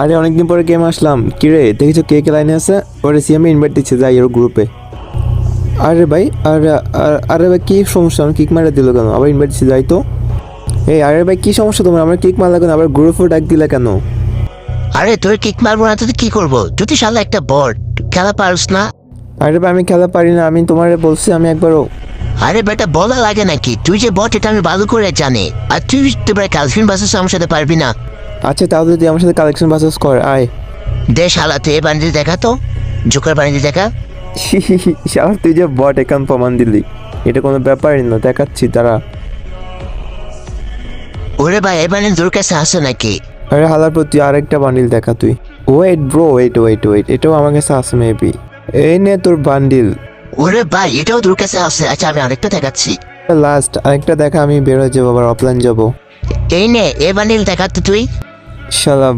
আরে অনেকদিন পরে গেম আসলাম, কিরে দেখেছো কে কে লাইনে আছে? ওরে সিএমএ ইনভাইট দিচ্ছে, যাই ওর গ্রুপে। আরে ভাই, আরে ভাই কি সমস্যা? আমি কিক মারা দিল কেন? আবার ইনভাইট দিচ্ছে, যাই তো। এই আরে ভাই কি সমস্যা তোমার? আমার কিক মারলা কেন? আবার গ্রুপেও ডাক দিলা কেন? আরে তোর কিক মারবো না তো কি করবো? তুই তো শালা একটা বট, খেলা পারস না। আরে ভাই আমি খেলা পারি না, আমি তোমারে বলছি আমি একবারও। আরে বেটা বলা লাগে নাকি? তুই যে বট এটা আমি ভালো করে জানি। আর তুই তোর কালফিন বাসেস আমার সাথে পারবি না। আচ্ছা তাহলে তুই আমার সাথে কালেকশন বাসেস কর, আয়। দে শালা তুই এ বানিয়ে দেখা তো, জোকার বানিয়ে দেখা। শালা তুই যে বট একান প্রমাণ দিলি, এটা কোনো ব্যাপারই না, দেখাচ্ছি তারা। ওরে ভাই এ বানিয়ে তোর কাছে আসে নাকি? আরে হালার প্রতি আরেকটা বান্ডিল দেখা তুই। ওয়েট ব্রো, ওয়েট, এটাও আমার কাছে আছে মেবি। এই নে তোর বান্ডিল। ওরে ভাই এটাও তোর কাছে আসে? আচ্ছা আমি আরেকটা দেখাচ্ছি। লাস্ট আরেকটা দেখা, আমি বের হয়ে যাবো, আবার অফলাইন যাবো। এই নে এ বানিয়ে দেখা তো তুই। শালা